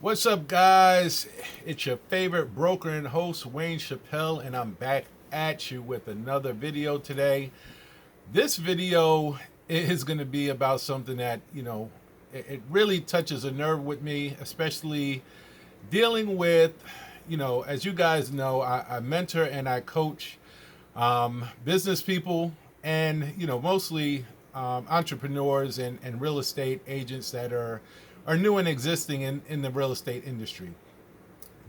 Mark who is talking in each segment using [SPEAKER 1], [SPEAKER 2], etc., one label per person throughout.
[SPEAKER 1] What's up, guys? It's your favorite broker and host, Wayne Chappelle, and I'm back at you with another video today. This video is going to be about something that, it really touches a nerve with me, especially dealing with, as you guys know, I mentor and I coach business people and, mostly entrepreneurs and real estate agents that are new and existing in the real estate industry.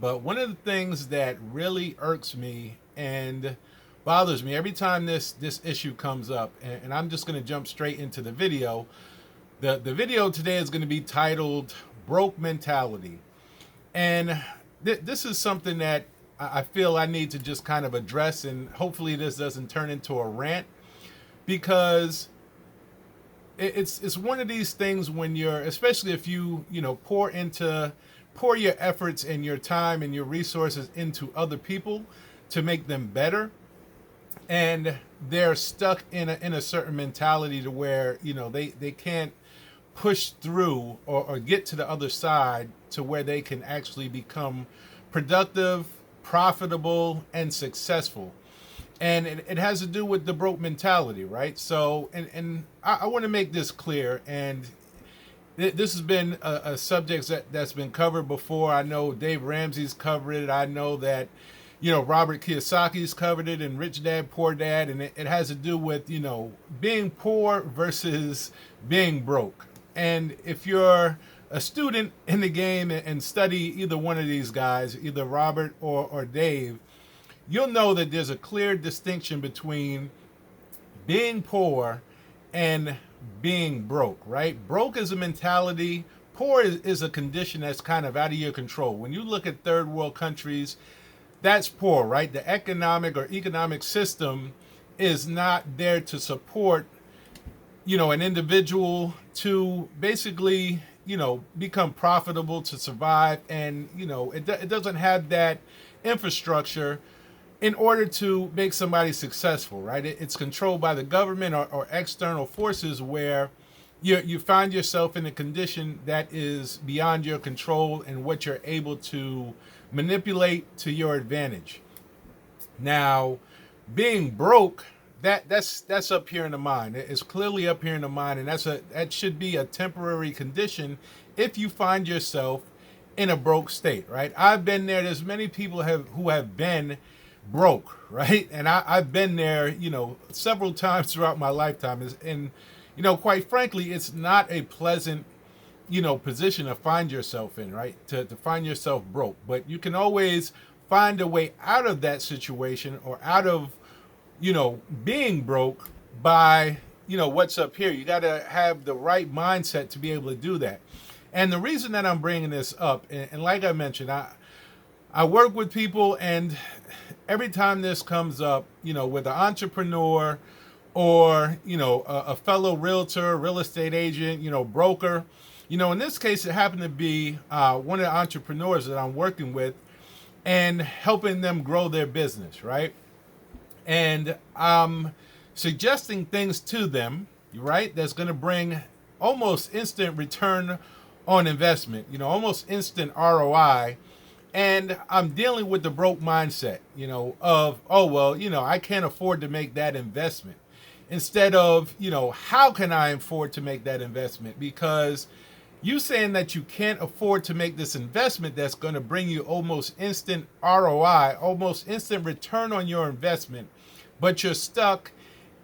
[SPEAKER 1] But one of the things that really irks me and bothers me every time this issue comes up, and I'm just going to jump straight into the video. The video today is going to be titled "Broke Mentality," and this is something that I feel I need to just kind of address, and hopefully this doesn't turn into a rant because it's one of these things when you're, especially if you pour your efforts and your time and your resources into other people to make them better, and they're stuck in a certain mentality to where they can't push through or get to the other side to where they can actually become productive, profitable, and successful. And it has to do with the broke mentality, right? So, and I want to make this clear. And this has been a subject that's been covered before. I know Dave Ramsey's covered it. I know that, Robert Kiyosaki's covered it, and Rich Dad, Poor Dad. And it has to do with, being poor versus being broke. And if you're a student in the game and study either one of these guys, either Robert or Dave, you'll know that there's a clear distinction between being poor and being broke, right? Broke is a mentality. Poor is a condition that's kind of out of your control. When you look at third world countries, that's poor, right? The economic system is not there to support, an individual to basically, become profitable, to survive. And, it doesn't have that infrastructure in order to make somebody successful, right? It's controlled by the government or external forces where you find yourself in a condition that is beyond your control and what you're able to manipulate to your advantage. Now, being broke, that's up here in the mind. It's clearly up here in the mind, and that should be a temporary condition if you find yourself in a broke state, right? I've been there. There's many people who have been broke, right? And I've been there, several times throughout my lifetime. And, quite frankly, it's not a pleasant, position to find yourself in, right? To find yourself broke. But you can always find a way out of that situation or out of, being broke by, what's up here. You got to have the right mindset to be able to do that. And the reason that I'm bringing this up, and like I mentioned, I work with people, and every time this comes up, with an entrepreneur or, a fellow realtor, real estate agent, broker, in this case, it happened to be one of the entrepreneurs that I'm working with and helping them grow their business, right? And I'm suggesting things to them, right, that's going to bring almost instant return on investment, almost instant ROI. And I'm dealing with the broke mindset, of, oh, well, I can't afford to make that investment. Instead of, how can I afford to make that investment? Because you saying that you can't afford to make this investment that's going to bring you almost instant ROI, almost instant return on your investment, but you're stuck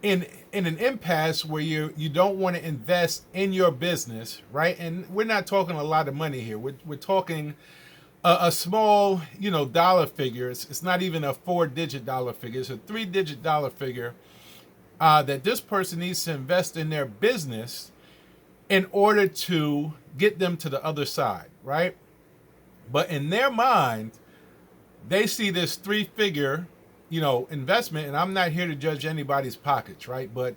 [SPEAKER 1] in an impasse where you don't want to invest in your business, right? And we're not talking a lot of money here. We're talking a small, dollar figure. It's not even a 4-digit dollar figure. It's a 3-digit dollar figure that this person needs to invest in their business in order to get them to the other side, right? But in their mind, they see this 3-figure, investment, and I'm not here to judge anybody's pockets, right? But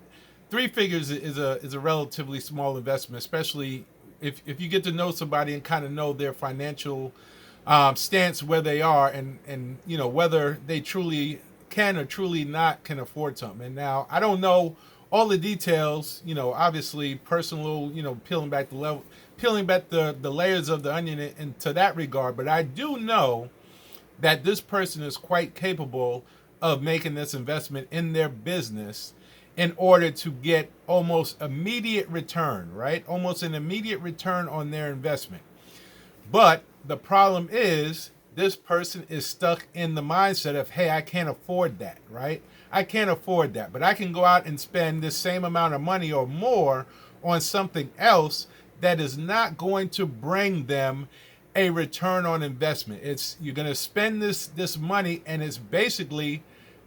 [SPEAKER 1] 3 figures is a relatively small investment, especially if you get to know somebody and kind of know their financial stance, where they are, and whether they truly can or truly not can afford something. And now I don't know all the details, obviously personal, peeling back peeling back the layers of the onion into that regard, but I do know that this person is quite capable of making this investment in their business in order to get almost immediate return, right? Almost an immediate return on their investment. But the problem is this person is stuck in the mindset of, hey, I can't afford that, right? I can't afford that, but I can go out and spend the same amount of money or more on something else that is not going to bring them a return on investment. You're going to spend this money, and it's basically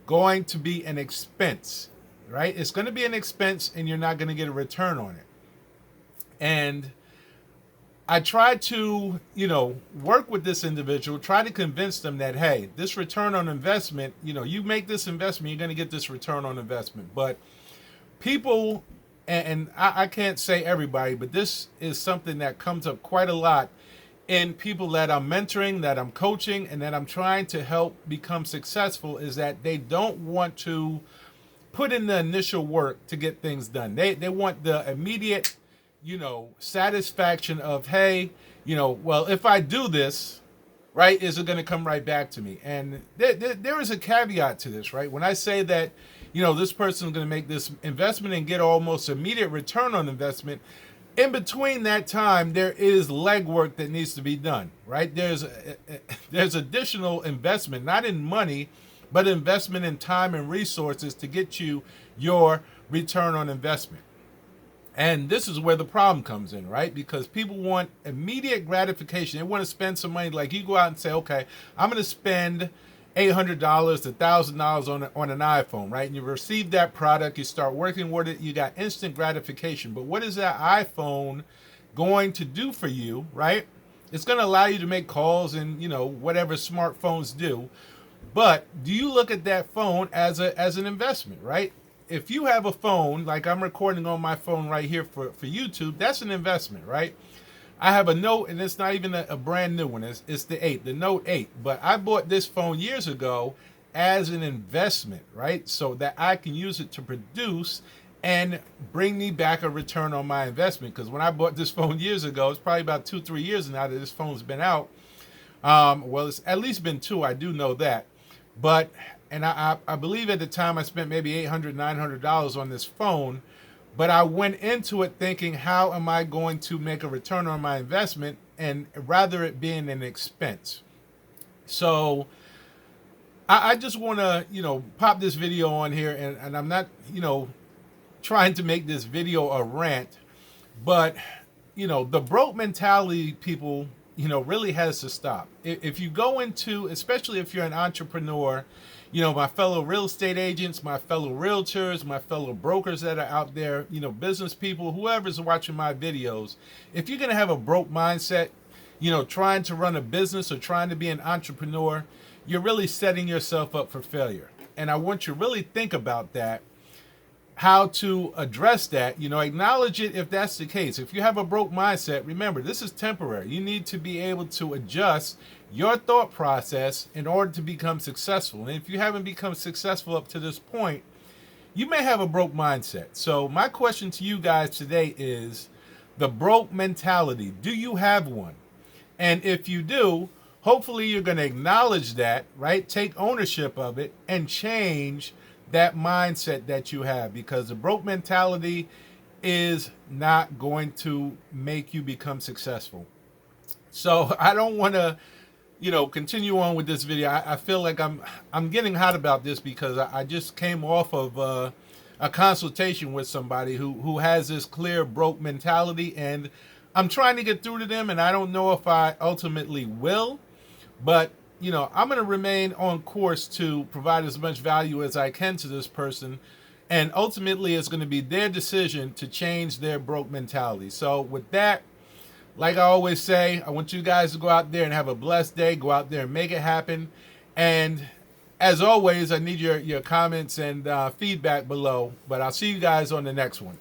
[SPEAKER 1] going to be an expense, right? It's going to be an expense, and you're not going to get a return on it. And I tried to, work with this individual, try to convince them that, hey, this return on investment, you make this investment, you're going to get this return on investment. But people, and I can't say everybody, but this is something that comes up quite a lot in people that I'm mentoring, that I'm coaching, and that I'm trying to help become successful, is that they don't want to put in the initial work to get things done. They want the immediate, satisfaction of, hey, well, if I do this, right, is it going to come right back to me? And there is a caveat to this, right? When I say that, this person is going to make this investment and get almost immediate return on investment, in between that time, there is legwork that needs to be done, right? There's additional investment, not in money, but investment in time and resources to get you your return on investment. And this is where the problem comes in, right? Because people want immediate gratification. They want to spend some money. Like, you go out and say, okay, I'm going to spend $800 to $1,000 on an iPhone, right? And you receive that product, you start working with it, you got instant gratification. But what is that iPhone going to do for you, right? It's going to allow you to make calls and, whatever smartphones do. But do you look at that phone as an investment, right? If you have a phone, like I'm recording on my phone right here for YouTube, that's an investment, right? I have a Note, and it's not even a brand new one. It's the Note 8. But I bought this phone years ago as an investment, right? So that I can use it to produce and bring me back a return on my investment. Because when I bought this phone years ago, it's probably about 2-3 years now that this phone's been out. Well, it's at least been 2. I do know that. But, and I believe at the time I spent maybe $800, $900 on this phone. But I went into it thinking, how am I going to make a return on my investment, and rather it being an expense? So I just want to, pop this video on here, and I'm not, trying to make this video a rant, but, the broke mentality, people, really has to stop. If you go into, especially if you're an entrepreneur, my fellow real estate agents, my fellow realtors, my fellow brokers that are out there, business people, whoever's watching my videos, if you're going to have a broke mindset, trying to run a business or trying to be an entrepreneur, you're really setting yourself up for failure. And I want you to really think about that, how to address that, acknowledge it if that's the case. If you have a broke mindset, remember, this is temporary. You need to be able to adjust your thought process in order to become successful. And if you haven't become successful up to this point, you may have a broke mindset. So my question to you guys today is the broke mentality. Do you have one? And if you do, hopefully you're going to acknowledge that, right? Take ownership of it and change that mindset that you have, because the broke mentality is not going to make you become successful. So I don't want to continue on with this video. I feel like I'm getting hot about this because I just came off of a consultation with somebody who has this clear broke mentality, and I'm trying to get through to them, and I don't know if I ultimately will, but I'm going to remain on course to provide as much value as I can to this person, and ultimately it's going to be their decision to change their broke mentality. So with that, like I always say, I want you guys to go out there and have a blessed day. Go out there and make it happen. And as always, I need your comments and feedback below. But I'll see you guys on the next one.